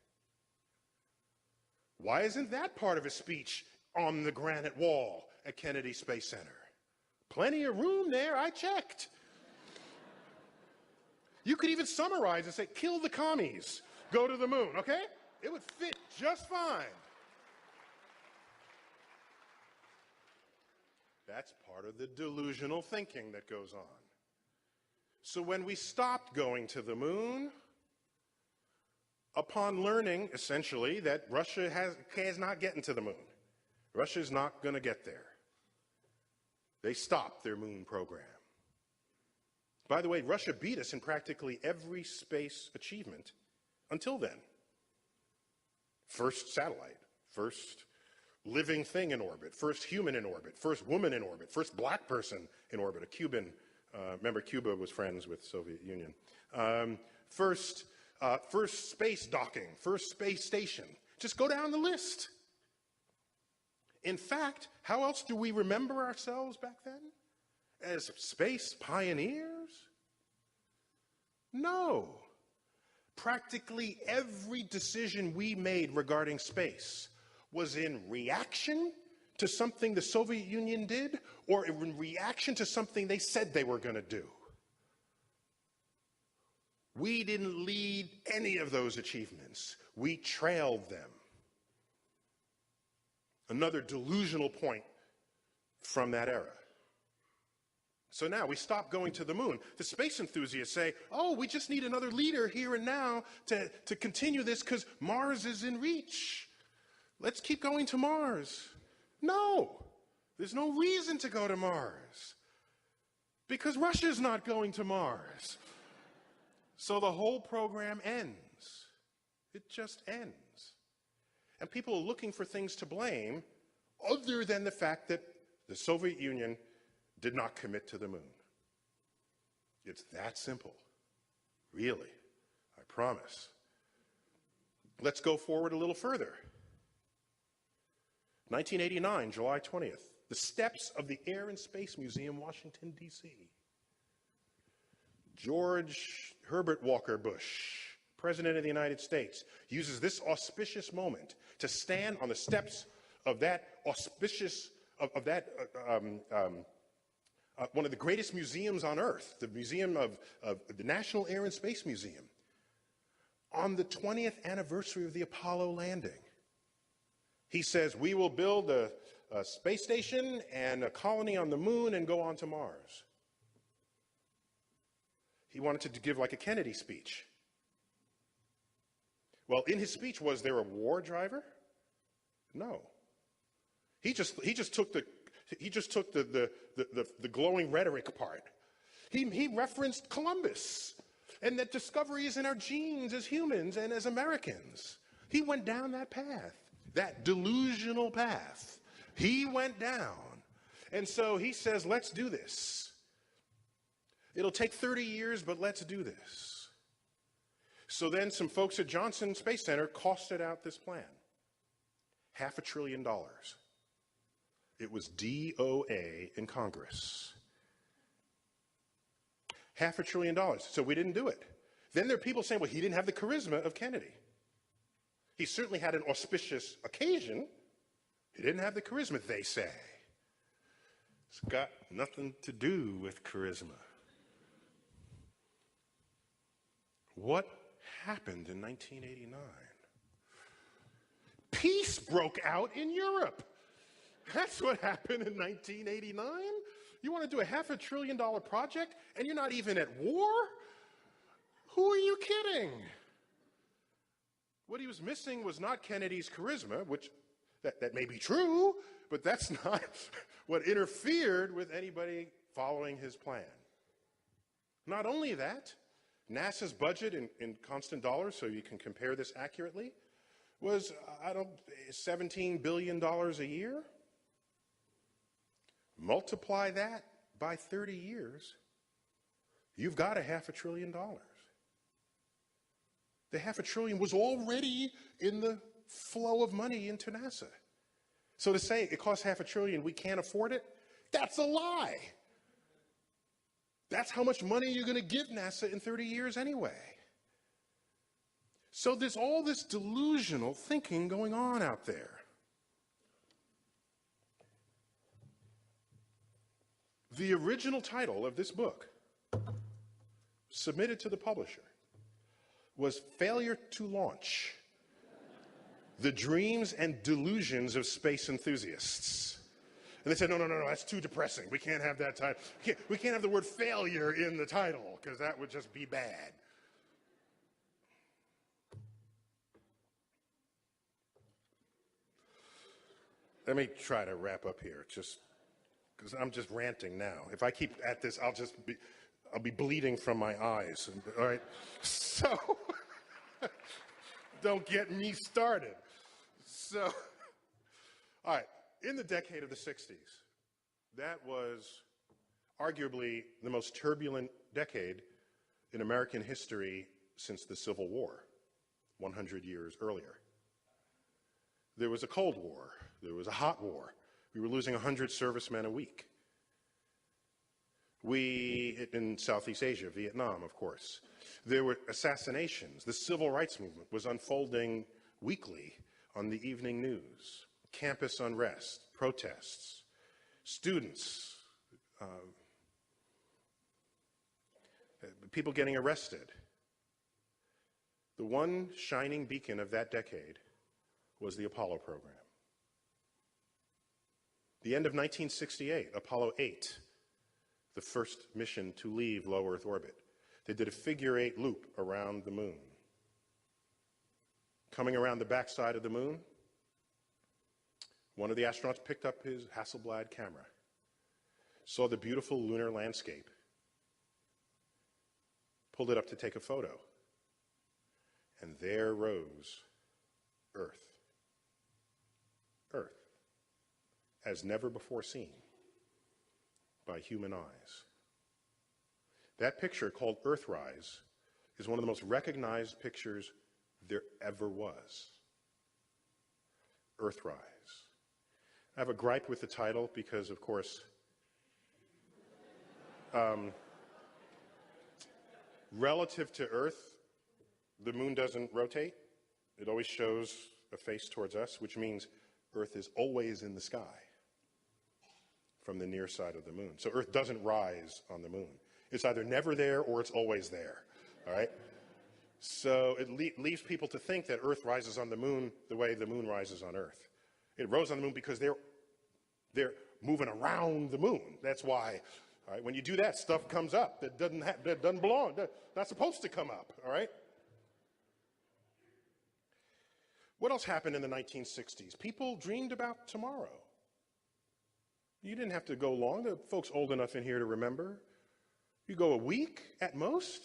Why isn't that part of his speech on the granite wall at Kennedy Space Center? Plenty of room there, I checked. You could even summarize and say, "Kill the commies, go to the moon," okay? It would fit just fine. That's part of the delusional thinking that goes on. So when we stopped going to the moon, upon learning, essentially, that Russia is not getting to the moon, Russia's not going to get there, they stopped their moon program. By the way, Russia beat us in practically every space achievement until then. First satellite, first living thing in orbit, first human in orbit, first woman in orbit, first black person in orbit, a Cuban. Remember, Cuba was friends with the Soviet Union. First space docking, first space station. Just go down the list. In fact, how else do we remember ourselves back then? As space pioneers? No. Practically every decision we made regarding space was in reaction to something the Soviet Union did, or in reaction to something they said they were going to do. We didn't lead any of those achievements. We trailed them. Another delusional point from that era. So now we stop going to the moon. The space enthusiasts say, "Oh, we just need another leader here and now to continue this because Mars is in reach. Let's keep going to Mars." No, there's no reason to go to Mars because Russia's not going to Mars. So the whole program ends. It just ends. And people are looking for things to blame other than the fact that the Soviet Union did not commit to the moon. It's that simple. Really, I promise. Let's go forward a little further. 1989, July 20th, the steps of the Air and Space Museum, Washington, D.C. George Herbert Walker Bush, President of the United States, uses this auspicious moment to stand on the steps of that one of the greatest museums on Earth, the museum of the National Air and Space Museum, on the 20th anniversary of the Apollo landing. He says, "We will build a a space station and a colony on the moon and go on to Mars. He wanted to give like a Kennedy speech. Well, in his speech, was there a war driver? No. He just took the glowing rhetoric part. He referenced Columbus and that discovery is in our genes as humans and as Americans. He went down that path, that delusional path. He went down. And so he says, let's do this. It'll take 30 years, but let's do this. So then some folks at Johnson Space Center costed out this plan. $500 billion. It was DOA in Congress. $500 billion. So we didn't do it. Then there are people saying, well, he didn't have the charisma of Kennedy. He certainly had an auspicious occasion. He didn't have the charisma, they say. It's got nothing to do with charisma. What happened in 1989? Peace broke out in Europe. That's what happened in 1989? You want to do a $500 billion project and you're not even at war? Who are you kidding? What he was missing was not Kennedy's charisma, which that may be true, but that's not what interfered with anybody following his plan. Not only that, NASA's budget in constant dollars, so you can compare this accurately, was, $17 billion a year. Multiply that by 30 years, you've got a $500 billion. The $500 billion was already in the flow of money into NASA. So to say it costs $500 billion, we can't afford it, that's a lie. That's how much money you're going to give NASA in 30 years anyway. So there's all this delusional thinking going on out there. The original title of this book, submitted to the publisher, was Failure to Launch: The Dreams and Delusions of Space Enthusiasts. And they said, no, that's too depressing. We can't have that title. We can't have the word failure in the title, because that would just be bad. Let me try to wrap up here, just because I'm just ranting now. If I keep at this, I'll be bleeding from my eyes. All right, so don't get me started. So, all right, in the decade of the 60s, that was arguably the most turbulent decade in American history since the Civil War, 100 years earlier. There was a Cold War. There was a hot war. We were losing 100 servicemen a week. In Southeast Asia, Vietnam, of course. There were assassinations. The civil rights movement was unfolding weekly on the evening news. Campus unrest, protests, students, people getting arrested. The one shining beacon of that decade was the Apollo program. The end of 1968, Apollo 8, the first mission to leave low Earth orbit. They did a figure-8 loop around the moon. Coming around the backside of the moon, one of the astronauts picked up his Hasselblad camera, saw the beautiful lunar landscape, pulled it up to take a photo, and there rose Earth. Earth, as never before seen by human eyes. That picture, called Earthrise, is one of the most recognized pictures there ever was. Earthrise. I have a gripe with the title because, of course, relative to Earth, the moon doesn't rotate. It always shows a face towards us, which means Earth is always in the sky from the near side of the moon. So Earth doesn't rise on the moon. It's either never there or it's always there, all right? So it leaves people to think that Earth rises on the moon the way the moon rises on Earth. It rose on the moon because there They're moving around the moon. That's why, all right, when you do that, stuff comes up that doesn't belong, that's not supposed to come up, all right? What else happened in the 1960s? People dreamed about tomorrow. You didn't have to go long. There are folks old enough in here to remember. You go a week at most,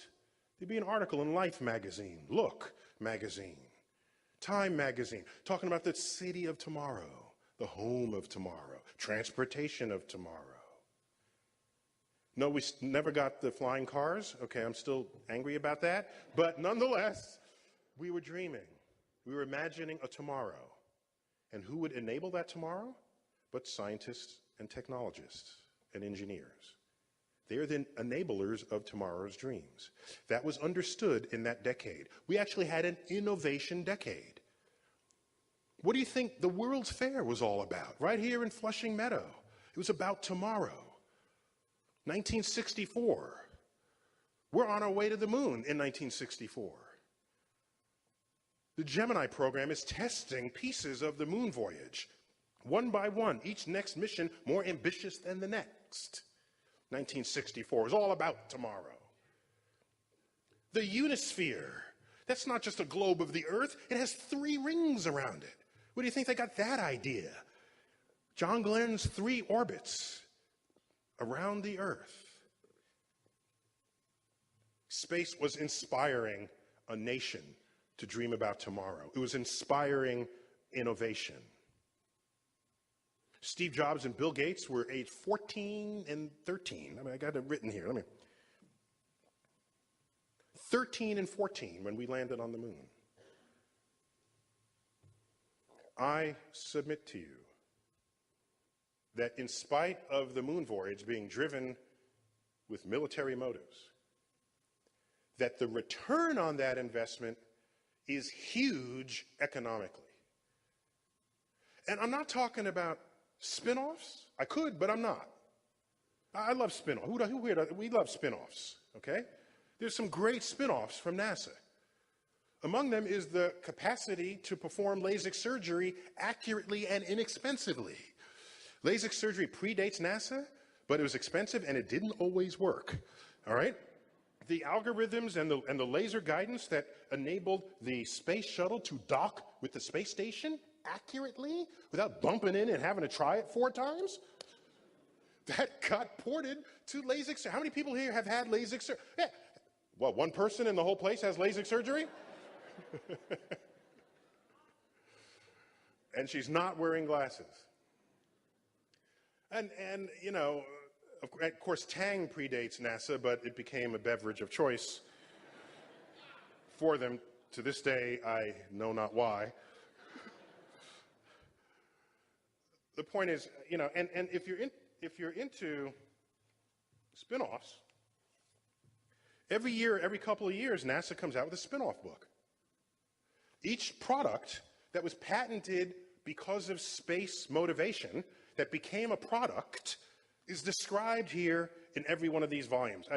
there'd be an article in Life magazine, Look magazine, Time magazine, talking about the city of tomorrow, the home of tomorrow, transportation of tomorrow. No, we never got the flying cars. Okay, I'm still angry about that. But nonetheless, we were dreaming. We were imagining a tomorrow. And who would enable that tomorrow? But scientists and technologists and engineers. They are the enablers of tomorrow's dreams. That was understood in that decade. We actually had an innovation decade. What do you think the World's Fair was all about? Right here in Flushing Meadow. It was about tomorrow. 1964. We're on our way to the moon in 1964. The Gemini program is testing pieces of the moon voyage, one by one, each next mission more ambitious than the next. 1964 is all about tomorrow. The Unisphere, that's not just a globe of the Earth, it has 3 rings around it. Where do you think they got that idea? John Glenn's 3 orbits around the Earth. Space was inspiring a nation to dream about tomorrow. It was inspiring innovation. Steve Jobs and Bill Gates were age 14 and 13. I got it written here. 13 and 14 when we landed on the moon. I submit to you that in spite of the moon voyage being driven with military motives, that the return on that investment is huge economically. And I'm not talking about spin-offs. I could, but I'm not. I love spin-offs. We love spin-offs, okay? There's some great spin-offs from NASA. Among them is the capacity to perform LASIK surgery accurately and inexpensively. LASIK surgery predates NASA, but it was expensive and it didn't always work, all right? The algorithms and the laser guidance that enabled the space shuttle to dock with the space station accurately without bumping in and having to try it 4 times, that got ported to LASIK surgery. How many people here have had LASIK surgery? Yeah. What, 1 person in the whole place has LASIK surgery? And she's not wearing glasses. And you know, of course, Tang predates NASA, but it became a beverage of choice for them. To this day, I know not why. The point is, you know, and if you're into spin-offs, every year, every couple of years, NASA comes out with a spin-off book. Each product that was patented because of space motivation, that became a product, is described here in every one of these volumes.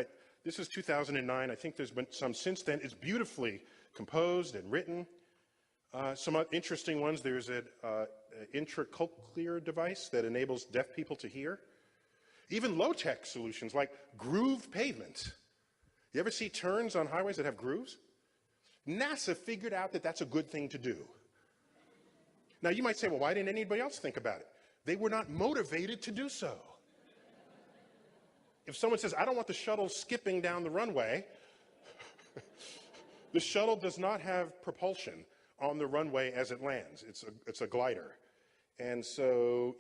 This is 2009. I think there's been some since then. It's beautifully composed and written. Some interesting ones. There's an intracochlear device that enables deaf people to hear. Even low-tech solutions like groove pavement. You ever see turns on highways that have grooves? NASA figured out that that's a good thing to do. Now, you might say, well, why didn't anybody else think about it? They were not motivated to do so. If someone says, I don't want the shuttle skipping down the runway, the shuttle does not have propulsion on the runway as it lands. It's a glider. And so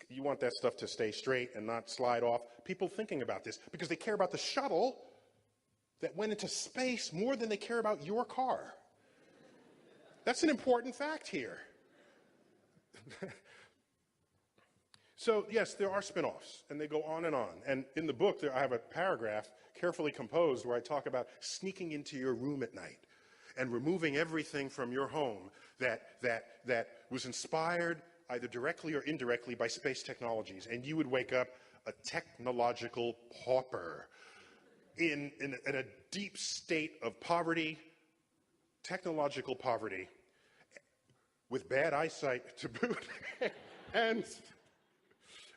you want that stuff to stay straight and not slide off. People thinking about this because they care about the shuttle that went into space more than they care about your car. That's an important fact here. So yes, there are spin-offs, and they go on and on. And in the book, I have a paragraph carefully composed where I talk about sneaking into your room at night and removing everything from your home that was inspired either directly or indirectly by space technologies. And you would wake up a technological pauper in a deep state of poverty, technological poverty, with bad eyesight to boot.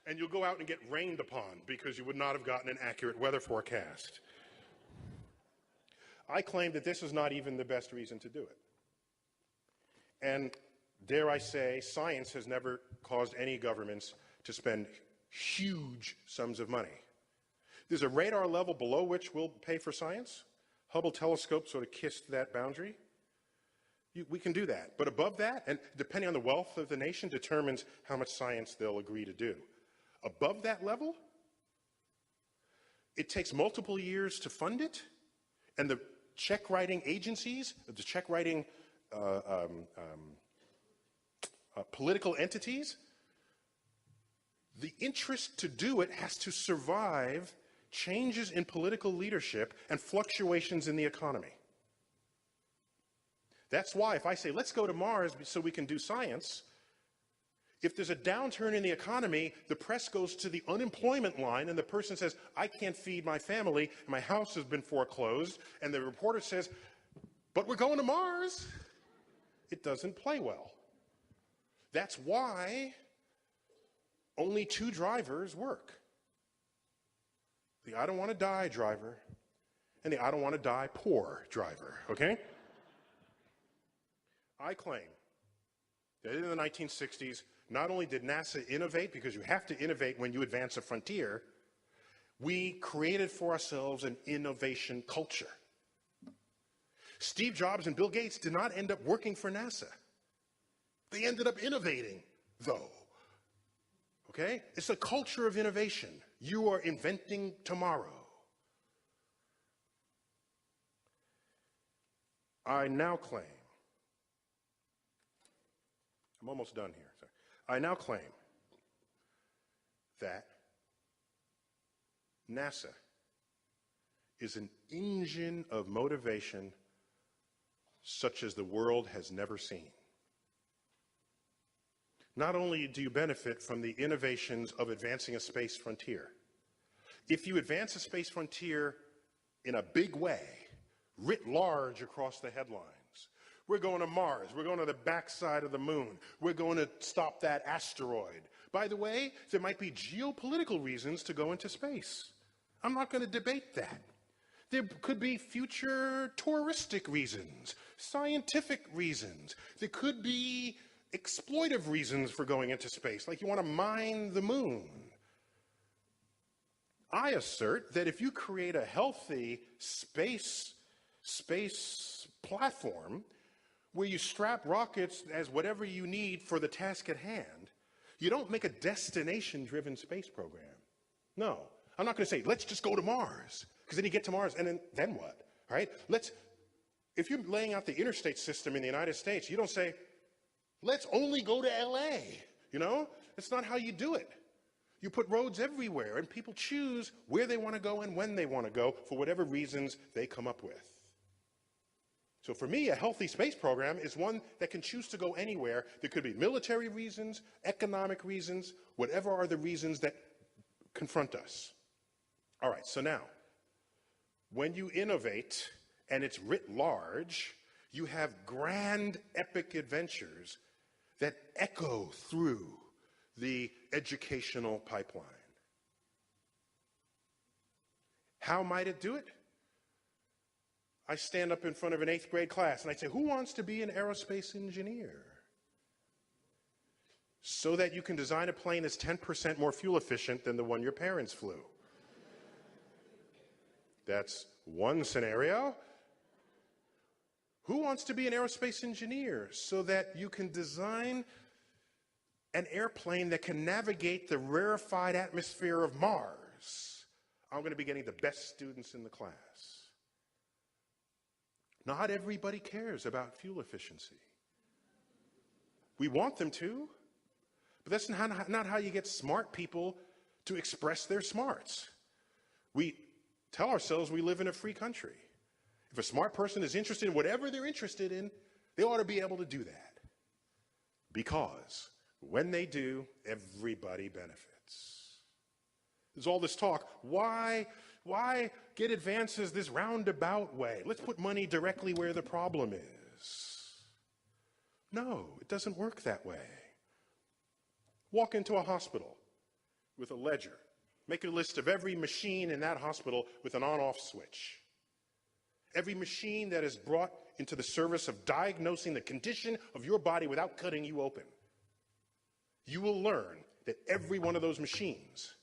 and you'll go out and get rained upon because you would not have gotten an accurate weather forecast. I claim that this is not even the best reason to do it. And dare I say, science has never caused any governments to spend huge sums of money. There's a radar level below which we'll pay for science. Hubble telescope sort of kissed that boundary. We can do that. But above that, and depending on the wealth of the nation, determines how much science they'll agree to do. Above that level, it takes multiple years to fund it, and the check writing agencies, the check writing political entities, the interest to do it has to survive changes in political leadership and fluctuations in the economy. That's why if I say, let's go to Mars so we can do science, if there's a downturn in the economy, the press goes to the unemployment line and the person says, I can't feed my family, and my house has been foreclosed, and the reporter says, but we're going to Mars. It doesn't play well. That's why only 2 drivers work. The I don't want to die driver and the I don't want to die poor driver, okay? I claim that in the 1960s, not only did NASA innovate, because you have to innovate when you advance a frontier, we created for ourselves an innovation culture. Steve Jobs and Bill Gates did not end up working for NASA. They ended up innovating, though. Okay? It's a culture of innovation. You are inventing tomorrow. I now claim, I'm almost done here. Sorry. I now claim that NASA is an engine of motivation such as the world has never seen. Not only do you benefit from the innovations of advancing a space frontier, if you advance a space frontier in a big way, writ large across the headlines, we're going to Mars, we're going to the backside of the moon, we're going to stop that asteroid. By the way, there might be geopolitical reasons to go into space. I'm not going to debate that. There could be future touristic reasons, scientific reasons. There could be exploitive reasons for going into space, like you want to mine the moon. I assert that if you create a healthy space platform where you strap rockets as whatever you need for the task at hand, you don't make a destination-driven space program. No, I'm not going to say, let's just go to Mars, because then you get to Mars, and then what, right? If you're laying out the interstate system in the United States, you don't say, let's only go to LA, you know? That's not how you do it. You put roads everywhere, and people choose where they want to go and when they want to go for whatever reasons they come up with. So for me, a healthy space program is one that can choose to go anywhere. There could be military reasons, economic reasons, whatever are the reasons that confront us. All right, so now, when you innovate and it's writ large, you have grand epic adventures that echo through the educational pipeline. How might it do it? I stand up in front of an 8th grade class and I say, who wants to be an aerospace engineer? So that you can design a plane that's 10% more fuel efficient than the one your parents flew. That's one scenario. Who wants to be an aerospace engineer so that you can design an airplane that can navigate the rarefied atmosphere of Mars? I'm going to be getting the best students in the class. Not everybody cares about fuel efficiency. We want them to, but that's not how you get smart people to express their smarts. We tell ourselves we live in a free country. If a smart person is interested in whatever they're interested in, they ought to be able to do that. Because when they do, everybody benefits. There's all this talk. Why get advances this roundabout way? Let's put money directly where the problem is. No, it doesn't work that way. Walk into a hospital. with a ledger. Make a list of every machine in that hospital with an on-off switch. Every machine that is brought into the service of diagnosing the condition of your body without cutting you open. You will learn that every one of those machines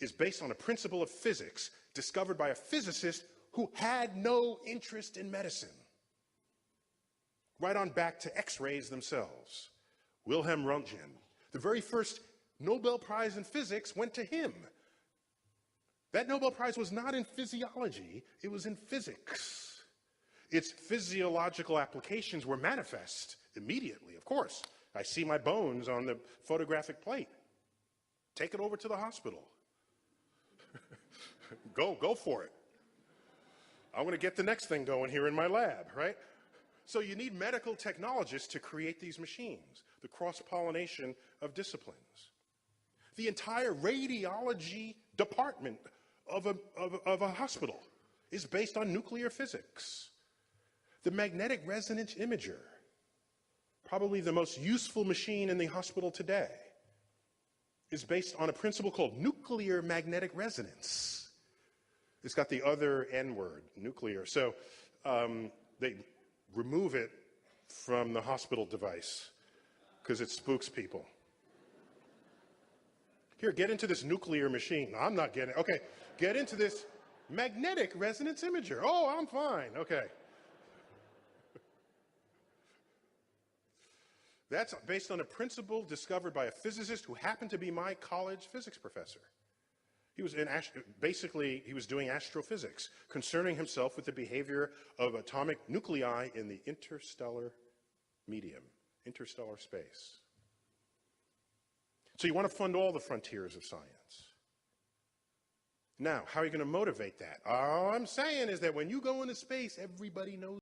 is based on a principle of physics discovered by a physicist who had no interest in medicine. Right on back to X-rays themselves. Wilhelm Röntgen, the very first Nobel Prize in physics went to him. That Nobel Prize was not in physiology, it was in physics. Its physiological applications were manifest immediately, of course. I see my bones on the photographic plate. Take it over to the hospital. Go for it. I want to get the next thing going here in my lab, right? So you need medical technologists to create these machines, the cross-pollination of disciplines. The entire radiology department of a hospital is based on nuclear physics. The magnetic resonance imager, probably the most useful machine in the hospital today, is based on a principle called nuclear magnetic resonance. It's got the other N word, nuclear. So they remove it from the hospital device because it spooks people. Here, get into this nuclear machine. I'm not getting it. Okay, get into this magnetic resonance imager. Oh, I'm fine. Okay. That's based on a principle discovered by a physicist who happened to be my college physics professor. He was basically doing astrophysics, concerning himself with the behavior of atomic nuclei in the interstellar medium, interstellar space. So you want to fund all the frontiers of science. Now, how are you going to motivate that? All I'm saying is that when you go into space, everybody knows